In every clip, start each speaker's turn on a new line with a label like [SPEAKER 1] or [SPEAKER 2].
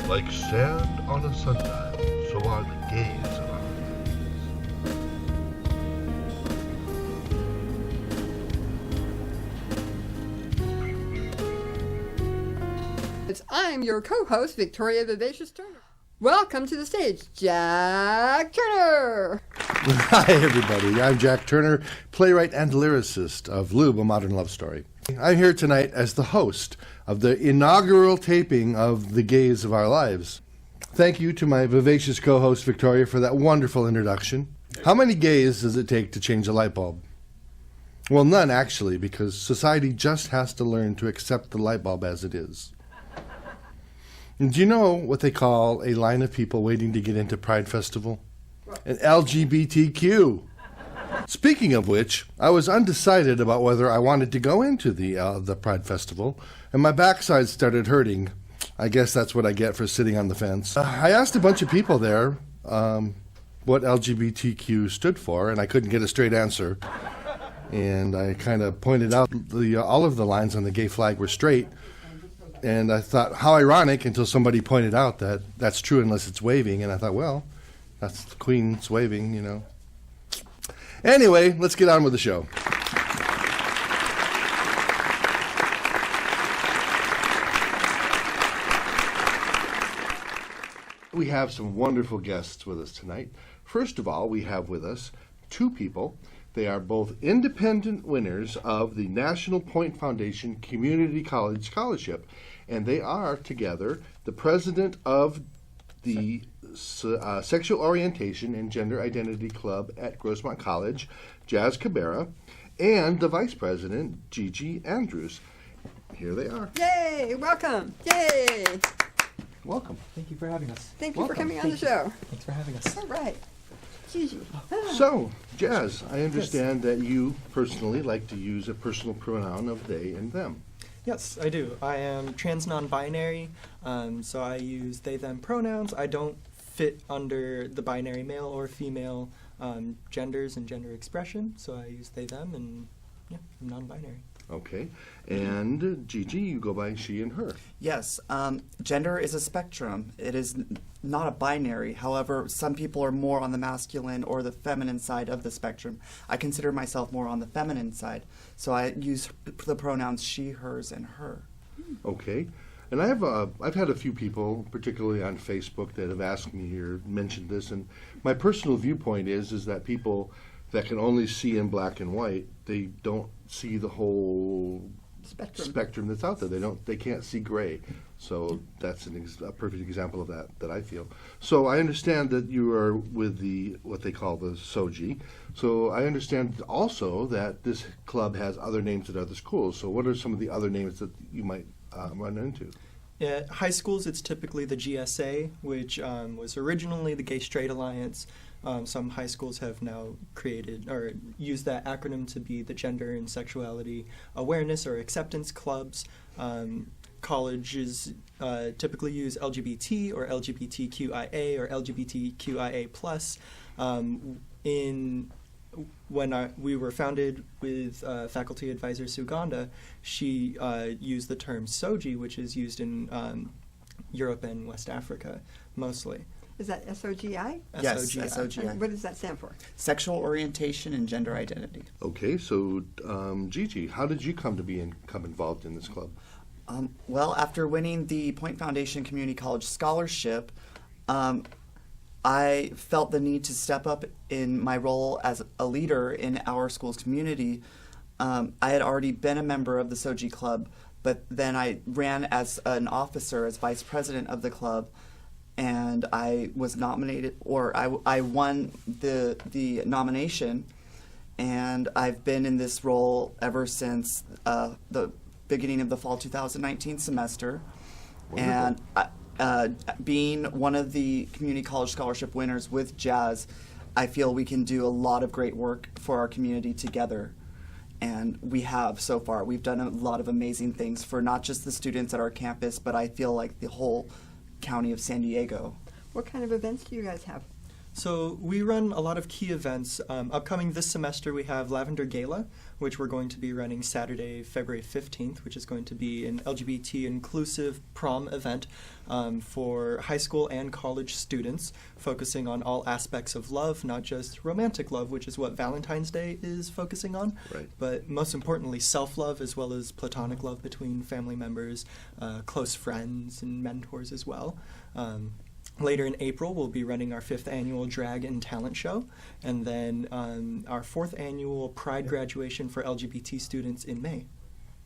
[SPEAKER 1] Like sand on a sundial, so are the gaze of our
[SPEAKER 2] lives. I'm your co-host, Victoria Vivacious Turner. Welcome to the stage, Jack Turner.
[SPEAKER 3] Hi, everybody. I'm Jack Turner, playwright and lyricist of Lube, A Modern Love Story. I'm here tonight as the host of the inaugural taping of The Gaze of Our Lives. Thank you to my vivacious co-host, Victoria, for that wonderful introduction. How many gays does it take to change a light bulb? Well, none, actually, because society just has to learn to accept the light bulb as it is. And do you know what they call a line of people waiting to get into Pride Festival? An LGBTQ. Speaking of which, I was undecided about whether I wanted to go into the Pride Festival, and my backside started hurting. I guess that's what I get for sitting on the fence. I asked a bunch of people there what LGBTQ stood for, and I couldn't get a straight answer. And I kind of pointed out all of the lines on the gay flag were straight. And I thought, how ironic, until somebody pointed out that that's true unless it's waving. And I thought, well, that's the Queen's waving, you know. Anyway, let's get on with the show. We have some wonderful guests with us tonight. First of all, we have with us two people. They are both independent winners of the National Point Foundation Community College Scholarship, and they are together the president of the Sexual Orientation and Gender Identity Club at Grossmont College, Jazz Cabrera, and the vice president, Gigi Andrews. Here they are.
[SPEAKER 2] Yay! Welcome! Yay!
[SPEAKER 3] Welcome.
[SPEAKER 4] Thank you for having us.
[SPEAKER 2] Thank you for coming on the show.
[SPEAKER 4] Thanks for having us.
[SPEAKER 2] All right. Gigi.
[SPEAKER 3] So, Jazz, I understand that you personally like to use a personal pronoun of they and them.
[SPEAKER 4] Yes, I do. I am trans non-binary, so I use they, them pronouns. I don't fit under the binary male or female genders and gender expression, so I use they, them, and yeah, I'm non-binary.
[SPEAKER 3] Okay. And Gigi, you go by she and her.
[SPEAKER 5] Yes. Gender is a spectrum. It is not a binary. However, some people are more on the masculine or the feminine side of the spectrum. I consider myself more on the feminine side, so I use the pronouns she, hers, and her.
[SPEAKER 3] Okay. And I've had a few people, particularly on Facebook, that have asked me or mentioned this, and my personal viewpoint is that people that can only see in black and white, they don't see the whole spectrum that's out there. They can't see gray. So that's a perfect example of that I feel. So I understand that you are with what they call the SOGI. So I understand also that this club has other names at other schools. So what are some of the other names that you might run into?
[SPEAKER 4] At high schools, it's typically the GSA, which was originally the Gay Straight Alliance. Some high schools have now created or used that acronym to be the Gender and Sexuality Awareness or Acceptance Clubs. Colleges typically use LGBT or LGBTQIA or LGBTQIA+. When we were founded with faculty advisor Suganda, she used the term SOGI, which is used in Europe and West Africa mostly.
[SPEAKER 2] Is that SOGI?
[SPEAKER 5] Yes,
[SPEAKER 4] SOGI.
[SPEAKER 5] SOGI.
[SPEAKER 2] What does that stand for?
[SPEAKER 5] Sexual Orientation and Gender Identity.
[SPEAKER 3] Okay, so Gigi, how did you come involved in this club?
[SPEAKER 5] Well, after winning the Point Foundation Community College Scholarship, I felt the need to step up in my role as a leader in our school's community. I had already been a member of the SOGI Club, but then I ran as an officer, as vice president of the club, and I was nominated, or I won the nomination, and I've been in this role ever since the beginning of the fall 2019 semester. Wonderful. And being one of the community college scholarship winners with Jazz, I feel we can do a lot of great work for our community together. And we have so far. We've done a lot of amazing things for not just the students at our campus, but I feel like the whole county of San Diego.
[SPEAKER 2] What kind of events do you guys have?
[SPEAKER 4] So we run a lot of key events. Upcoming this semester, we have Lavender Gala, which we're going to be running Saturday, February 15th, which is going to be an LGBT inclusive prom event for high school and college students, focusing on all aspects of love, not just romantic love, which is what Valentine's Day is focusing on,
[SPEAKER 3] Right.
[SPEAKER 4] but most importantly, self-love as well as platonic love between family members, close friends, and mentors as well. Later in April, we'll be running our 5th annual Drag and Talent Show, and then our 4th annual Pride graduation for LGBT students in May.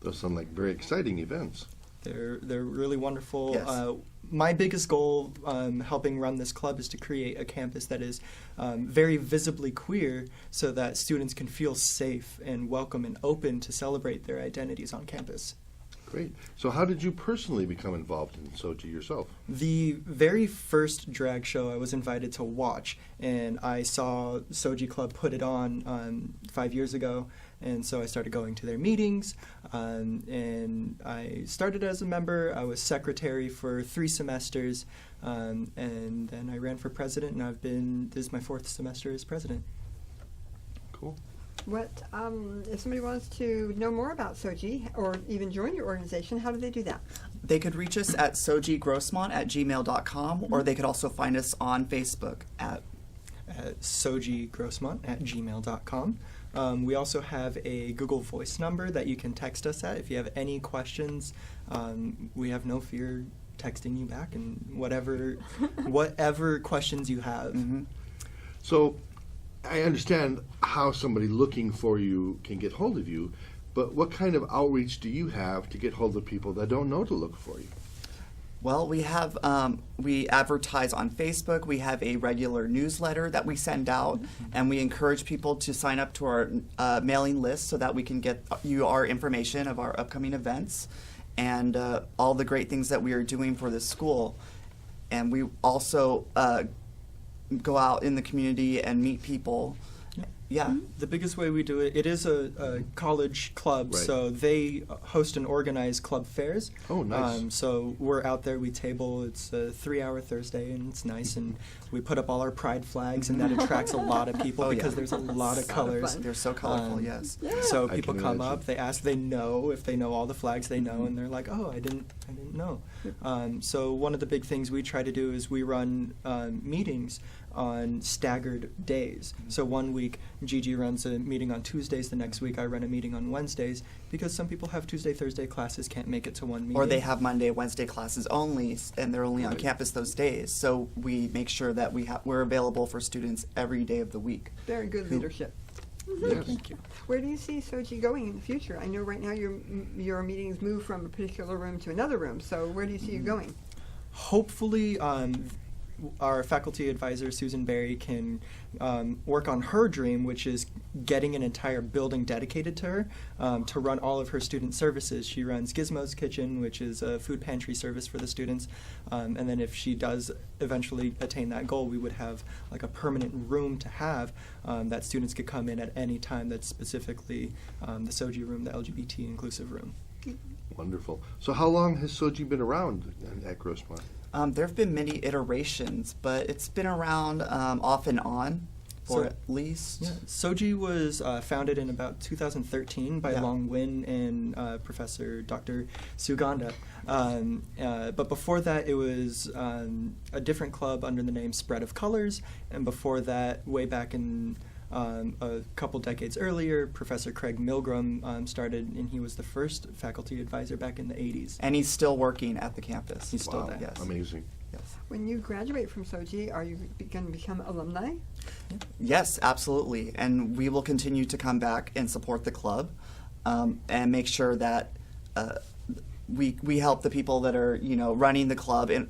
[SPEAKER 3] Those sound like very exciting events.
[SPEAKER 4] They're really wonderful.
[SPEAKER 5] Yes.
[SPEAKER 4] My biggest goal helping run this club is to create a campus that is very visibly queer so that students can feel safe and welcome and open to celebrate their identities on campus.
[SPEAKER 3] Great. So how did you personally become involved in SOGI yourself?
[SPEAKER 4] The very first drag show I was invited to watch, and I saw SOGI Club put it on 5 years ago, and so I started going to their meetings, and I started as a member. I was secretary for 3 semesters, and then I ran for president, and this is my 4th semester as president.
[SPEAKER 3] Cool.
[SPEAKER 2] What if somebody wants to know more about SOGI or even join your organization? How do they do that?
[SPEAKER 5] They could reach us at sogigrossmont@gmail.com, or they could also find us on Facebook at
[SPEAKER 4] SOGIgrossmont@gmail.com. We also have a Google Voice number that you can text us at if you have any questions. We have no fear texting you back and whatever questions you have.
[SPEAKER 5] Mm-hmm.
[SPEAKER 3] So I understand how somebody looking for you can get hold of you, but what kind of outreach do you have to get hold of people that don't know to look for you?
[SPEAKER 5] Well, we have we advertise on Facebook. We have a regular newsletter that we send out, and we encourage people to sign up to our mailing list so that we can get you our information of our upcoming events and all the great things that we are doing for the school. And we also go out in the community and meet people. Yeah.
[SPEAKER 4] The biggest way we do it, it is a college club,
[SPEAKER 3] Right.
[SPEAKER 4] so they host and organize club fairs.
[SPEAKER 3] Oh, nice.
[SPEAKER 4] So we're out there, we table, it's a 3-hour Thursday, and it's nice, and we put up all our pride flags, and that attracts a lot of people
[SPEAKER 5] Oh, yeah.
[SPEAKER 4] because there's a lot of
[SPEAKER 2] So
[SPEAKER 4] colors.
[SPEAKER 2] fun.
[SPEAKER 5] They're so colorful, yes.
[SPEAKER 2] Yeah.
[SPEAKER 4] So
[SPEAKER 3] I
[SPEAKER 4] people
[SPEAKER 3] can
[SPEAKER 4] come
[SPEAKER 3] imagine.
[SPEAKER 4] up, they ask, they know if they know all the flags they know, and they're like, "Oh, I didn't know." So one of the big things we try to do is we run meetings on staggered days. So one week Gigi runs a meeting on Tuesdays, the next week I run a meeting on Wednesdays, because some people have Tuesday, Thursday classes, can't make it to one meeting.
[SPEAKER 5] Or they have Monday, Wednesday classes only, and they're only on
[SPEAKER 3] Right.
[SPEAKER 5] campus those days. So we make sure that we're available for students every day of the week.
[SPEAKER 2] Very good leadership.
[SPEAKER 3] Yes.
[SPEAKER 4] Thank you.
[SPEAKER 2] Where do you see SOGI going in the future? I know right now your meetings move from a particular room to another room, so where do you see you going?
[SPEAKER 4] Hopefully, our faculty advisor, Susan Berry, can work on her dream, which is getting an entire building dedicated to her to run all of her student services. She runs Gizmo's Kitchen, which is a food pantry service for the students. And then if she does eventually attain that goal, we would have like a permanent room to have that students could come in at any time that's specifically the SOGI room, the LGBT inclusive room.
[SPEAKER 3] Wonderful. So how long has SOGI been around at Grossmont?
[SPEAKER 5] There have been many iterations, but it's been around off and on for
[SPEAKER 4] So-
[SPEAKER 5] at least.
[SPEAKER 4] Yeah, SOGI was founded in about 2013 by
[SPEAKER 5] Yeah.
[SPEAKER 4] Long Win and Professor Dr. Suganda. But before that, it was a different club under the name Spread of Colors, and before that, way back in a couple decades earlier, Professor Craig Milgram started, and he was the first faculty advisor back in the 80s.
[SPEAKER 5] And he's still working at the campus.
[SPEAKER 4] He's still
[SPEAKER 3] Wow,
[SPEAKER 4] there.
[SPEAKER 5] Yes.
[SPEAKER 3] amazing.
[SPEAKER 5] Yes.
[SPEAKER 2] When you graduate from SOGI, are you going to become alumni?
[SPEAKER 5] Yes, absolutely. And we will continue to come back and support the club and make sure that we help the people that are, running the club and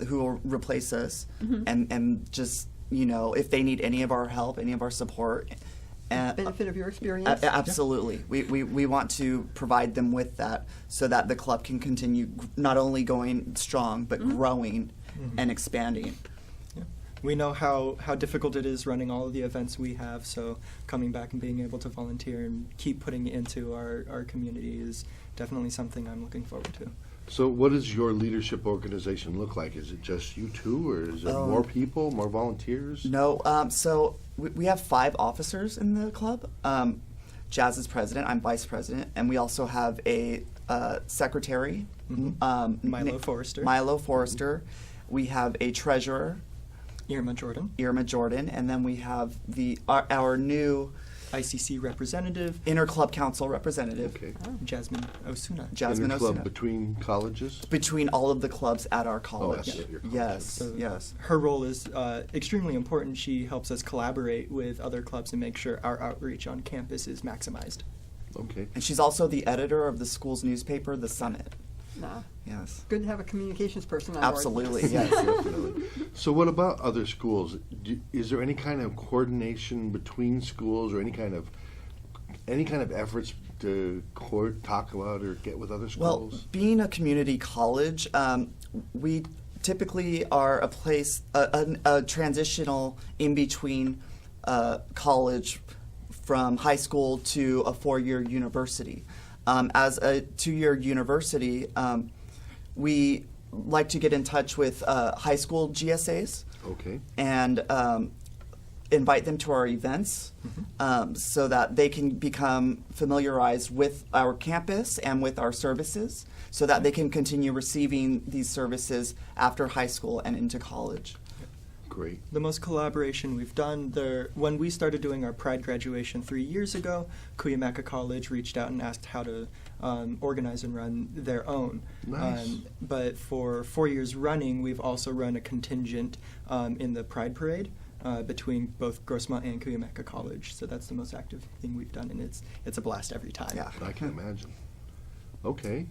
[SPEAKER 5] who will replace us and just, if they need any of our help, any of our support.
[SPEAKER 2] Benefit of your experience?
[SPEAKER 5] Absolutely. We want to provide them with that so that the club can continue not only going strong, but growing and expanding.
[SPEAKER 4] Yeah. We know how difficult it is running all of the events we have, so coming back and being able to volunteer and keep putting it into our community is definitely something I'm looking forward to.
[SPEAKER 3] So what does your leadership organization look like? Is it just you two, or is it more people, more volunteers?
[SPEAKER 5] No, so we have 5 officers in the club. Jazz is president, I'm vice president, and we also have a secretary,
[SPEAKER 4] Milo Forrester.
[SPEAKER 5] Milo Forrester. We have a treasurer,
[SPEAKER 4] Irma Jordan.
[SPEAKER 5] and then we have our new
[SPEAKER 4] ICC representative,
[SPEAKER 5] inter-club council representative,
[SPEAKER 3] Okay.
[SPEAKER 4] Jasmine Osuna.
[SPEAKER 5] Jasmine
[SPEAKER 3] Club
[SPEAKER 5] Osuna.
[SPEAKER 3] between colleges?
[SPEAKER 5] Between all of the clubs at our college.
[SPEAKER 3] that's at your college.
[SPEAKER 5] Yes,
[SPEAKER 4] So
[SPEAKER 5] yes.
[SPEAKER 4] Her role is extremely important. She helps us collaborate with other clubs and make sure our outreach on campus is maximized.
[SPEAKER 3] Okay.
[SPEAKER 5] And she's also the editor of the school's newspaper, The Summit.
[SPEAKER 2] Nah.
[SPEAKER 5] Yes.
[SPEAKER 2] Good to have a communications person on board.
[SPEAKER 5] Absolutely, yes.
[SPEAKER 3] Definitely. So what about other schools? Is there any kind of coordination between schools, or any kind of efforts to talk about or get with other
[SPEAKER 5] Well,
[SPEAKER 3] schools?
[SPEAKER 5] being a community college, we typically are a place, a transitional in between college from high school to a 4-year university. As a 2-year university, we like to get in touch with high school GSAs
[SPEAKER 3] Okay.
[SPEAKER 5] and invite them to our events so that they can become familiarized with our campus and with our services, so that they can continue receiving these services after high school and into college.
[SPEAKER 3] Great.
[SPEAKER 4] The most collaboration we've done there, when we started doing our Pride graduation 3 years ago, Cuyamaca College reached out and asked how to organize and run their own.
[SPEAKER 3] Nice.
[SPEAKER 4] But for 4 years running, we've also run a contingent in the Pride Parade between both Grossmont and Cuyamaca College. So that's the most active thing we've done, and it's a blast every time.
[SPEAKER 5] Yeah.
[SPEAKER 3] I can imagine. Okay.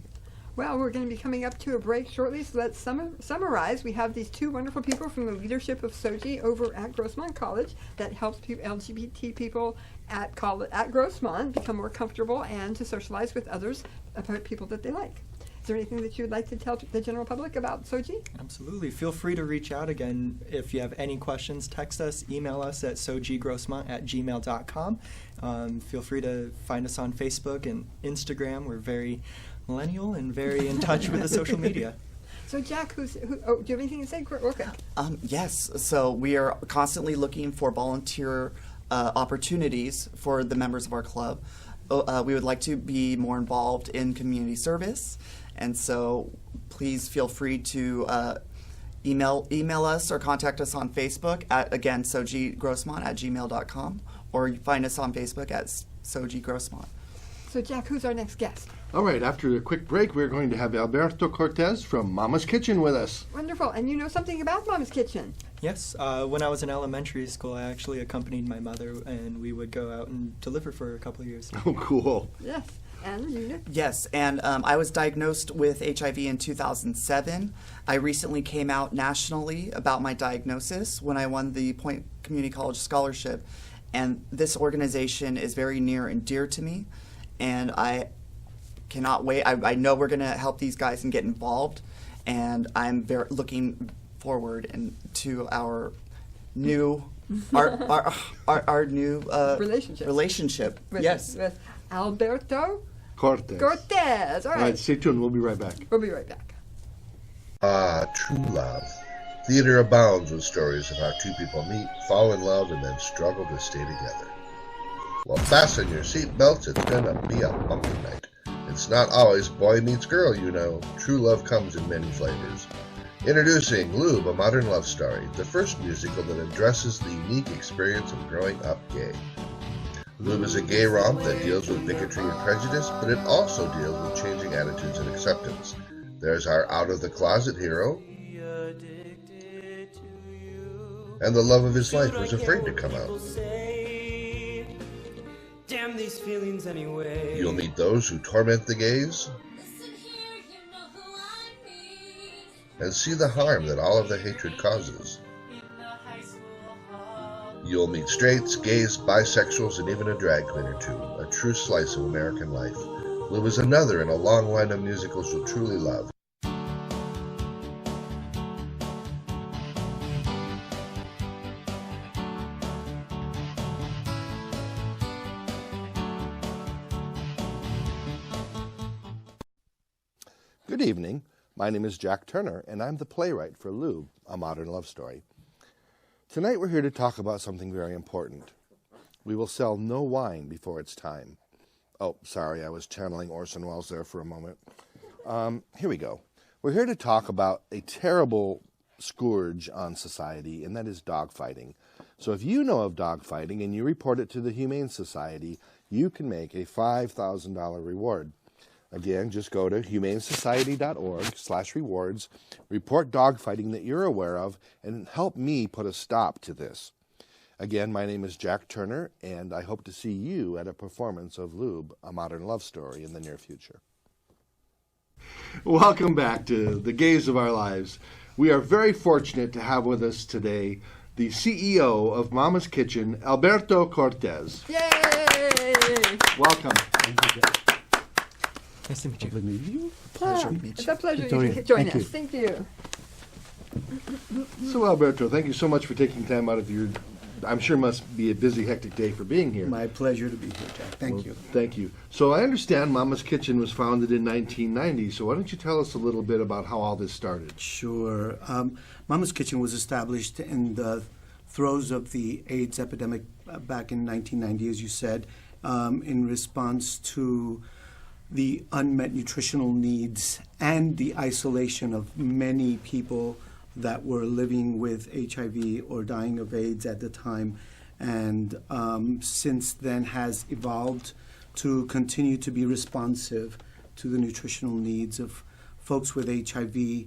[SPEAKER 2] Well, we're going to be coming up to a break shortly, so let's summarize. We have these 2 wonderful people from the leadership of SOGI over at Grossmont College that helps LGBT people at Grossmont become more comfortable and to socialize with others about people that they like. Is there anything that you would like to tell the general public about SOGI?
[SPEAKER 4] Absolutely. Feel free to reach out again. If you have any questions, text us, email us at sogigrossmont@gmail.com. Feel free to find us on Facebook and Instagram. We're very millennial and very in touch with the social media.
[SPEAKER 2] So, Jack, do you have anything to say? Okay.
[SPEAKER 5] Yes, so we are constantly looking for volunteer opportunities for the members of our club. We would like to be more involved in community service, and so please feel free to email us or contact us on Facebook at, again, sogigrossmont@gmail.com, or find us on Facebook at SOGI Grossmont.
[SPEAKER 2] So, Jack, who's our next guest?
[SPEAKER 3] All right, after a quick break, we're going to have Alberto Cortez from Mama's Kitchen with us.
[SPEAKER 2] Wonderful. And you know something about Mama's Kitchen.
[SPEAKER 4] Yes, when I was in elementary school, I actually accompanied my mother, and we would go out and deliver for a couple of years.
[SPEAKER 3] Oh, cool.
[SPEAKER 2] Yes. And you know?
[SPEAKER 5] Yes, and I was diagnosed with HIV in 2007. I recently came out nationally about my diagnosis when I won the Point Community College Scholarship, and this organization is very near and dear to me, and I cannot wait. I know we're going to help these guys and get involved, and I'm very looking forward to our new our new relationship.
[SPEAKER 2] With Alberto
[SPEAKER 3] Cortez.
[SPEAKER 2] Cortez. All
[SPEAKER 3] All
[SPEAKER 2] right.
[SPEAKER 3] right, stay tuned. We'll be right back.
[SPEAKER 2] We'll be right back.
[SPEAKER 1] Ah, true love. Theater abounds with stories of how 2 people meet, fall in love, and then struggle to stay together. Well, fasten your seatbelts. It's gonna be a bumpy night. It's not always boy meets girl, you know. True love comes in many flavors. Introducing Lube, A Modern Love Story, the first musical that addresses the unique experience of growing up gay. Lube is a gay romp that deals with bigotry and prejudice, but it also deals with changing attitudes and acceptance. There's our out-of-the-closet hero, and the love of his life was afraid to come out.
[SPEAKER 6] Damn these feelings anyway.
[SPEAKER 1] You'll meet those who torment the gays, and see the harm that all of the hatred causes. You'll meet straights, gays, bisexuals, and even a drag queen or 2, a true slice of American life. Lube is another in a long line of musicals you'll truly love.
[SPEAKER 3] Good evening. My name is Jack Turner, and I'm the playwright for Lube, A Modern Love Story. Tonight we're here to talk about something very important. We will sell no wine before it's time. Oh, sorry, I was channeling Orson Welles there for a moment. Here we go. We're here to talk about a terrible scourge on society, and that is dogfighting. So if you know of dogfighting and you report it to the Humane Society, you can make a $5,000 reward. Again, just go to humanesociety.org/rewards, report dogfighting that you're aware of, and help me put a stop to this. Again, my name is Jack Turner, and I hope to see you at a performance of Lube, A Modern Love Story in the near future. Welcome back to The Gaze of Our Lives. We are very fortunate to have with us today the CEO of Mama's Kitchen, Alberto Cortez.
[SPEAKER 2] Yay!
[SPEAKER 3] Welcome.
[SPEAKER 7] Thank you, Jack.
[SPEAKER 4] Nice to meet you.
[SPEAKER 7] Lovely meeting you.
[SPEAKER 5] Pleasure to meet
[SPEAKER 2] It's
[SPEAKER 5] you.
[SPEAKER 2] a pleasure
[SPEAKER 7] Victoria,
[SPEAKER 2] you could join
[SPEAKER 7] thank
[SPEAKER 2] us.
[SPEAKER 7] you.
[SPEAKER 2] Thank you.
[SPEAKER 3] So, Alberto, thank you so much for taking time out of your, I'm sure must be a busy, hectic day for being here.
[SPEAKER 7] My pleasure to be here, Jack. Thank
[SPEAKER 3] Well,
[SPEAKER 7] you.
[SPEAKER 3] Thank you. So I understand Mama's Kitchen was founded in 1990, so why don't you tell us a little bit about how all this started?
[SPEAKER 7] Sure. Mama's Kitchen was established in the throes of the AIDS epidemic back in 1990, as you said, in response to the unmet nutritional needs and the isolation of many people that were living with HIV or dying of AIDS at the time, and since then has evolved to continue to be responsive to the nutritional needs of folks with HIV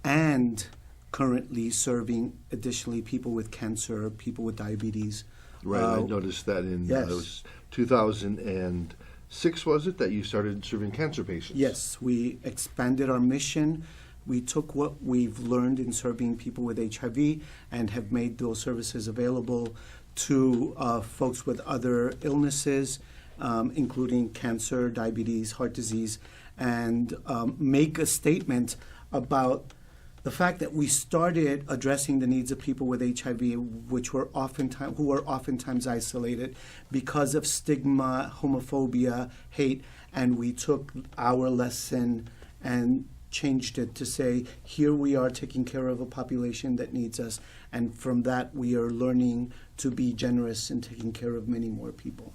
[SPEAKER 7] and currently serving additionally people with cancer, people with diabetes.
[SPEAKER 3] Right, I noticed that in
[SPEAKER 7] yes.
[SPEAKER 3] it was 2006, was it, that you started serving cancer patients?
[SPEAKER 7] Yes, we expanded our mission. We took what we've learned in serving people with HIV and have made those services available to folks with other illnesses, including cancer, diabetes, heart disease, and make a statement about the fact that we started addressing the needs of people with HIV, who were oftentimes isolated because of stigma, homophobia, hate, and we took our lesson and changed it to say, here we are taking care of a population that needs us, and from that we are learning to be generous in taking care of many more people.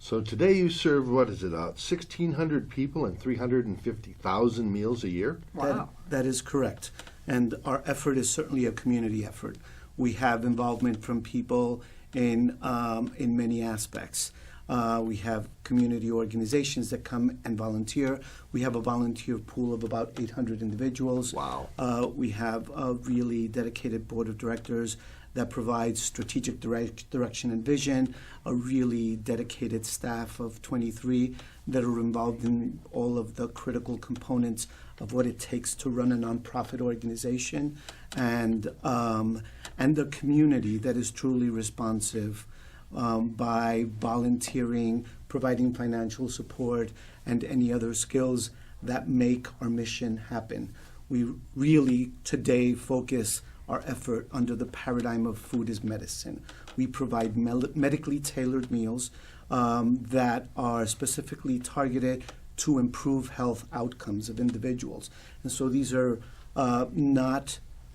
[SPEAKER 3] So today you serve, what is it, 1,600 people and 350,000 meals a year?
[SPEAKER 2] Wow.
[SPEAKER 7] That is correct. And our effort is certainly a community effort. We have involvement from people in many aspects. We have community organizations that come and volunteer. We have a volunteer pool of about 800 individuals.
[SPEAKER 3] Wow.
[SPEAKER 7] We have a really dedicated board of directors that provides strategic direction and vision, a really dedicated staff of 23 that are involved in all of the critical components of what it takes to run a nonprofit organization, and the community that is truly responsive by volunteering, providing financial support, and any other skills that make our mission happen. We really today focus our effort under the paradigm of food is medicine. We provide medically tailored meals that are specifically targeted to improve health outcomes of individuals. And so these are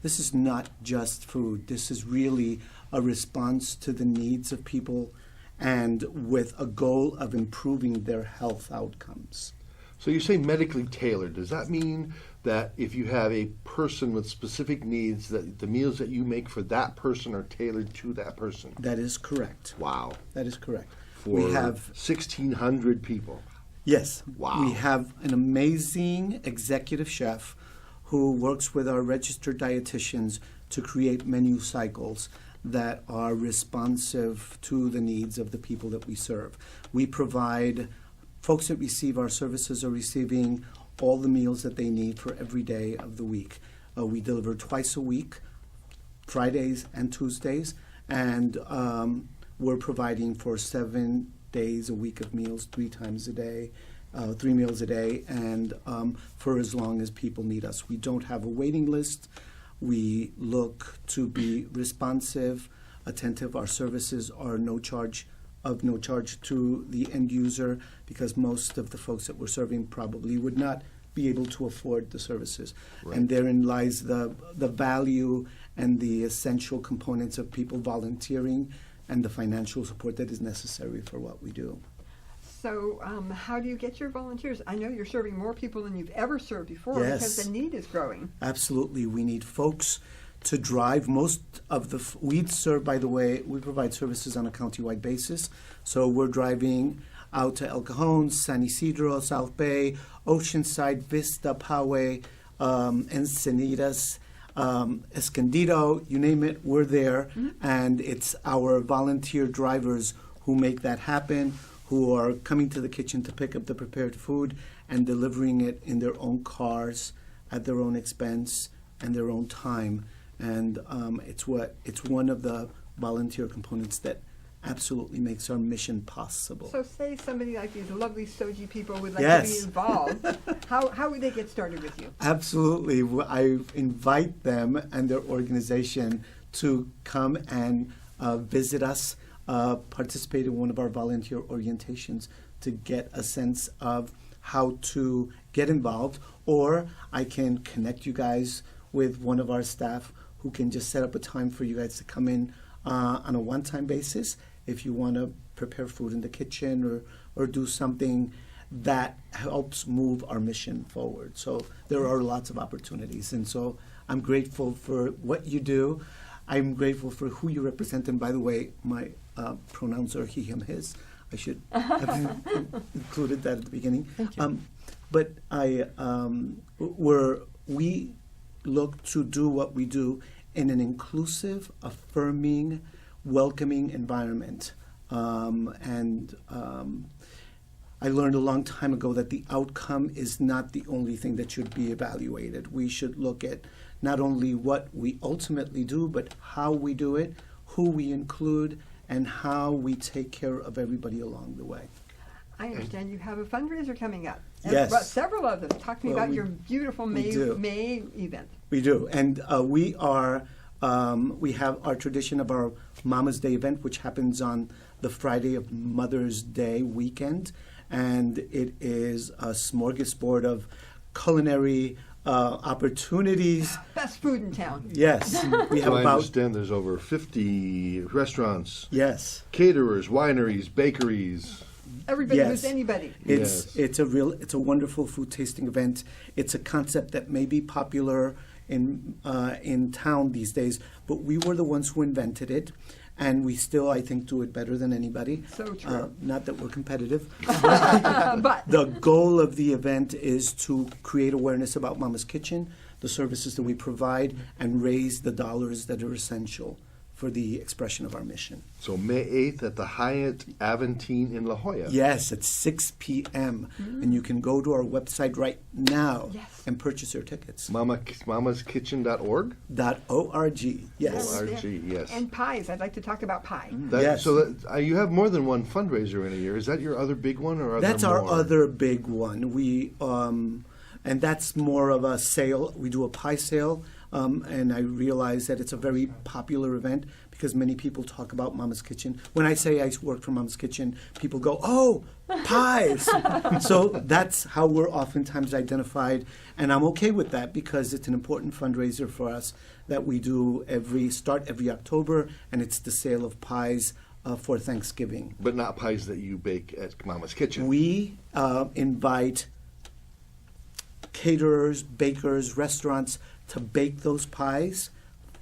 [SPEAKER 7] this is not just food. This is really a response to the needs of people and with a goal of improving their health outcomes.
[SPEAKER 3] So you say medically tailored. Does that mean that if you have a person with specific needs, that the meals that you make for that person are tailored to that person?
[SPEAKER 7] That is correct.
[SPEAKER 3] Wow.
[SPEAKER 7] That is correct.
[SPEAKER 3] For
[SPEAKER 7] We have
[SPEAKER 3] 1,600 people.
[SPEAKER 7] Yes.
[SPEAKER 3] Wow.
[SPEAKER 7] We have an amazing executive chef who works with our registered dietitians to create menu cycles that are responsive to the needs of the people that we serve. We provide, folks that receive our services are receiving all the meals that they need for every day of the week. We deliver twice a week, Fridays and Tuesdays, and we're providing for 7 days a week of meals, 3 times a day, 3 meals a day, and for as long as people need us. We don't have a waiting list. We look to be responsive, attentive. Our services are no charge to the end user, because most of the folks that we're serving probably would not be able to afford the services.
[SPEAKER 3] Right.
[SPEAKER 7] And therein lies the value and the essential components of people volunteering and the financial support that is necessary for what we do.
[SPEAKER 2] So how do you get your volunteers? I know you're serving more people than you've ever served before
[SPEAKER 7] Yes.
[SPEAKER 2] because the need is growing.
[SPEAKER 7] Absolutely. We need folks to drive. Most of the, we serve, by the way, we provide services on a county-wide basis. So we're driving out to El Cajon, San Isidro, South Bay, Oceanside, Vista, Poway, Encinitas, Escondido, you name it, we're there. And it's our volunteer drivers who make that happen, who are coming to the kitchen to pick up the prepared food and delivering it in their own cars at their own expense and their own time. And it's one of the volunteer components that absolutely makes our mission possible.
[SPEAKER 2] So say somebody like these lovely SOGI people would like
[SPEAKER 7] Yes.
[SPEAKER 2] to be involved. How would they get started with you?
[SPEAKER 7] Absolutely. I invite them and their organization to come and visit us, participate in one of our volunteer orientations to get a sense of how to get involved, or I can connect you guys with one of our staff who can just set up a time for you guys to come in on a one-time basis if you want to prepare food in the kitchen or do something that helps move our mission forward. So there are lots of opportunities, and so I'm grateful for what you do. I'm grateful for who you represent, and by the way, my pronouns are he, him, his. I should have included that at the beginning.
[SPEAKER 2] Thank you.
[SPEAKER 7] But we look to do what we do in an inclusive, affirming, welcoming environment. I learned a long time ago that the outcome is not the only thing that should be evaluated. We should look at not only what we ultimately do, but how we do it, who we include, and how we take care of everybody along the way.
[SPEAKER 2] I understand you have a fundraiser coming up.
[SPEAKER 7] Yes.
[SPEAKER 2] Well, several of them. Talk to me
[SPEAKER 7] Well,
[SPEAKER 2] about your beautiful May
[SPEAKER 7] do.
[SPEAKER 2] event.
[SPEAKER 7] We do, and we have our tradition of our Mama's Day event, which happens on the Friday of Mother's Day weekend, and it is a smorgasbord of culinary opportunities.
[SPEAKER 2] Best food in town.
[SPEAKER 7] Yes, we have
[SPEAKER 3] So I
[SPEAKER 7] about
[SPEAKER 3] understand there's over 50 restaurants,
[SPEAKER 7] yes.
[SPEAKER 3] caterers, wineries, bakeries.
[SPEAKER 2] Everybody
[SPEAKER 7] Yes.
[SPEAKER 2] who's anybody.
[SPEAKER 3] Yes.
[SPEAKER 7] It's a wonderful food tasting event. It's a concept that may be popular in town these days, but we were the ones who invented it, and we still, I think, do it better than anybody.
[SPEAKER 2] So true.
[SPEAKER 7] Not that we're competitive.
[SPEAKER 2] But
[SPEAKER 7] The goal of the event is to create awareness about Mama's Kitchen, the services that we provide, and raise the dollars that are essential for the expression of our mission.
[SPEAKER 3] So May 8th at the Hyatt Aventine in La Jolla.
[SPEAKER 7] Yes, at 6 p.m. And you can go to our website right now
[SPEAKER 2] Yes.
[SPEAKER 7] and purchase your tickets.
[SPEAKER 3] mamaskitchen.org?
[SPEAKER 7] .org. Yes.
[SPEAKER 3] O-R-G, yes.
[SPEAKER 2] and pies. I'd like to talk about pie.
[SPEAKER 7] Yes.
[SPEAKER 3] So you have more than one fundraiser in a year. Is that your other big one, or are
[SPEAKER 7] That's
[SPEAKER 3] there
[SPEAKER 7] our
[SPEAKER 3] more?
[SPEAKER 7] other big one. We and that's more of a sale. We do a pie sale, and I realize that it's a very popular event because many people talk about Mama's Kitchen. When I say I work for Mama's Kitchen, people go, "Oh, pies!" So that's how we're oftentimes identified, and I'm okay with that because it's an important fundraiser for us that we do every October, and it's the sale of pies for Thanksgiving.
[SPEAKER 3] But not pies that you bake at Mama's Kitchen.
[SPEAKER 7] We invite caterers, bakers, restaurants to bake those pies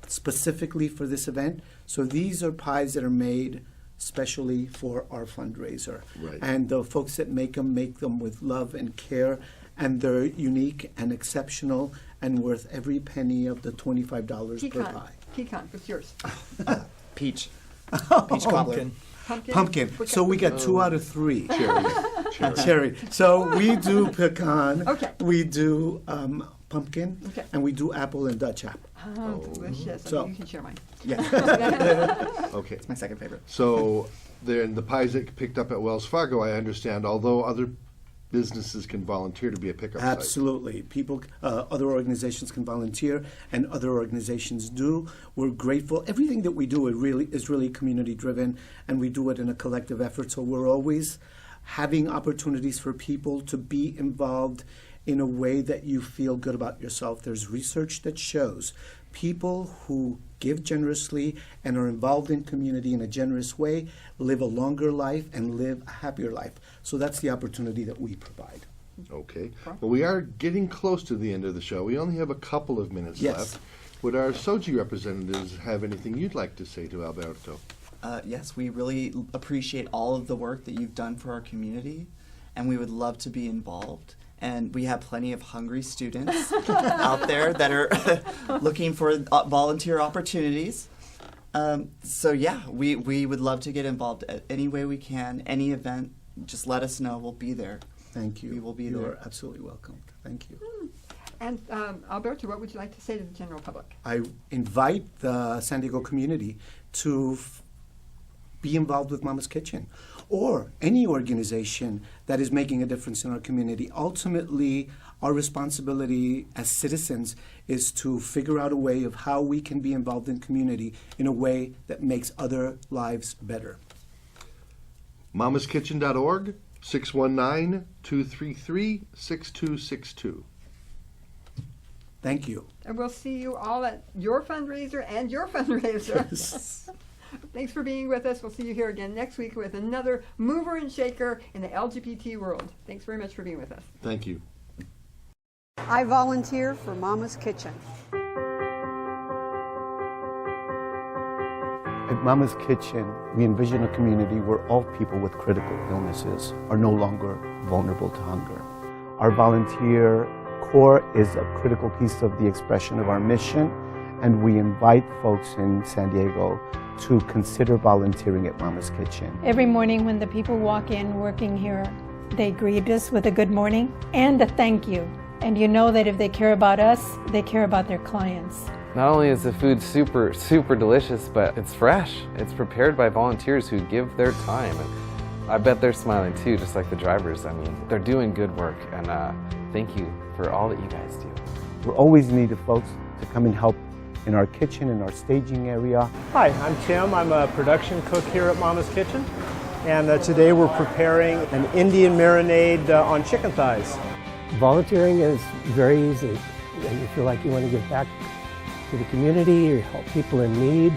[SPEAKER 7] specifically for this event. So these are pies that are made specially for our fundraiser.
[SPEAKER 3] Right.
[SPEAKER 7] And the folks that make them with love and care, and they're unique and exceptional and worth every penny of the $25 per
[SPEAKER 2] Pecan.
[SPEAKER 7] pie.
[SPEAKER 2] Pecan. What's yours?
[SPEAKER 5] Peach.
[SPEAKER 7] Oh,
[SPEAKER 5] Peach cobbler.
[SPEAKER 2] Pumpkin.
[SPEAKER 7] So we got 2 out of 3.
[SPEAKER 3] Cherry.
[SPEAKER 7] Cherry. So we do pecan.
[SPEAKER 2] Okay.
[SPEAKER 7] We do pumpkin.
[SPEAKER 2] Okay.
[SPEAKER 7] And we do apple and Dutch apple.
[SPEAKER 2] Oh, delicious. I
[SPEAKER 7] So-
[SPEAKER 2] think you can share mine.
[SPEAKER 3] Okay.
[SPEAKER 5] My second favorite.
[SPEAKER 3] So then the pies that picked up at Wells Fargo, I understand, although other businesses can volunteer to be a pickup site.
[SPEAKER 7] Absolutely. People, other organizations can volunteer, and other organizations do. We're grateful. Everything that we do is really community driven, and we do it in a collective effort. So we're always having opportunities for people to be involved in a way that you feel good about yourself. There's research that shows people who give generously and are involved in community in a generous way live a longer life and live a happier life. So that's the opportunity that we provide.
[SPEAKER 3] Okay. Well, we are getting close to the end of the show. We only have a couple of minutes
[SPEAKER 7] Yes.
[SPEAKER 3] left. Would our SOGI representatives have anything you'd like to say to Alberto?
[SPEAKER 5] Yes, we really appreciate all of the work that you've done for our community, and we would love to be involved. And we have plenty of hungry students out there that are looking for volunteer opportunities. So yeah, we would love to get involved any way we can, any event. Just let us know. We'll be there.
[SPEAKER 7] Thank you.
[SPEAKER 5] We will be
[SPEAKER 7] You
[SPEAKER 5] there.
[SPEAKER 7] are absolutely welcome. Thank you.
[SPEAKER 2] And Alberto, what would you like to say to the general public?
[SPEAKER 7] I invite the San Diego community to be involved with Mama's Kitchen or any organization that is making a difference in our community. Ultimately, our responsibility as citizens is to figure out a way of how we can be involved in community in a way that makes other lives better.
[SPEAKER 3] mamaskitchen.org, 619-233-6262.
[SPEAKER 7] Thank you.
[SPEAKER 2] And we'll see you all at your fundraiser and your fundraiser. Thanks for being with us. We'll see you here again next week with another mover and shaker in the LGBT world. Thanks very much for being with us.
[SPEAKER 3] Thank you.
[SPEAKER 8] I volunteer for Mama's Kitchen.
[SPEAKER 7] At Mama's Kitchen, we envision a community where all people with critical illnesses are no longer vulnerable to hunger. Our volunteer corps is a critical piece of the expression of our mission, and we invite folks in San Diego to consider volunteering at Mama's Kitchen.
[SPEAKER 9] Every morning when the people walk in working here, they greet us with a good morning and a thank you. And you know that if they care about us, they care about their clients.
[SPEAKER 10] Not only is the food super delicious, but it's fresh. It's prepared by volunteers who give their time. And I bet they're smiling too, just like the drivers. I mean, they're doing good work, and thank you for all that you guys do.
[SPEAKER 7] We're always in need of folks to come and help in our kitchen, in our staging area.
[SPEAKER 11] Hi, I'm Tim. I'm a production cook here at Mama's Kitchen. And today we're preparing an Indian marinade on chicken thighs.
[SPEAKER 12] Volunteering is very easy. You feel like you want to give back to the community or help people in need.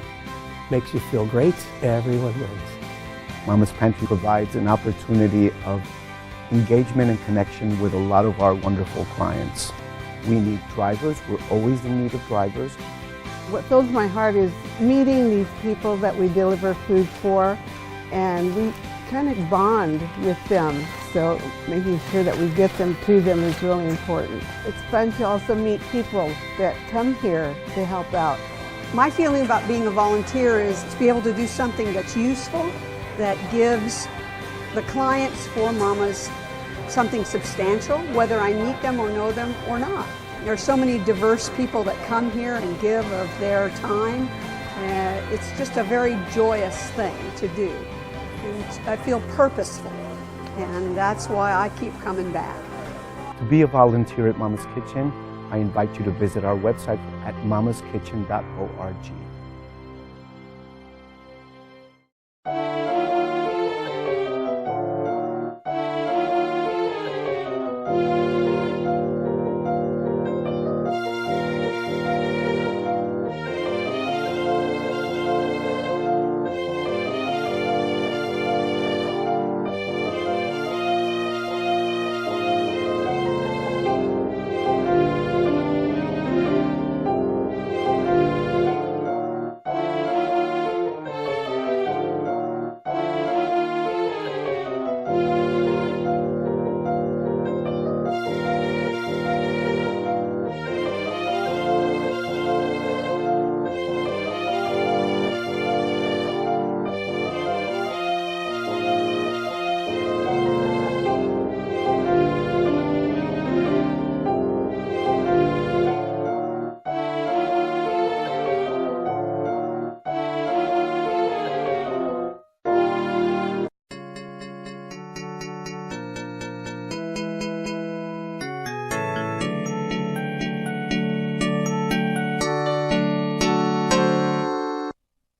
[SPEAKER 12] Makes you feel great. Everyone wins.
[SPEAKER 7] Mama's Pantry provides an opportunity of engagement and connection with a lot of our wonderful clients. We need drivers. We're always in need of drivers.
[SPEAKER 8] What fills my heart is meeting these people that we deliver food for, and we kind of bond with them. So making sure that we get them to them is really important. It's fun to also meet people that come here to help out.
[SPEAKER 13] My feeling about being a volunteer is to be able to do something that's useful, that gives the clients for Mamas something substantial, whether I meet them or know them or not. There are so many diverse people that come here and give of their time. It's just a very joyous thing to do. I feel purposeful, and that's why I keep coming back.
[SPEAKER 7] To be a volunteer at Mama's Kitchen, I invite you to visit our website at mamaskitchen.org.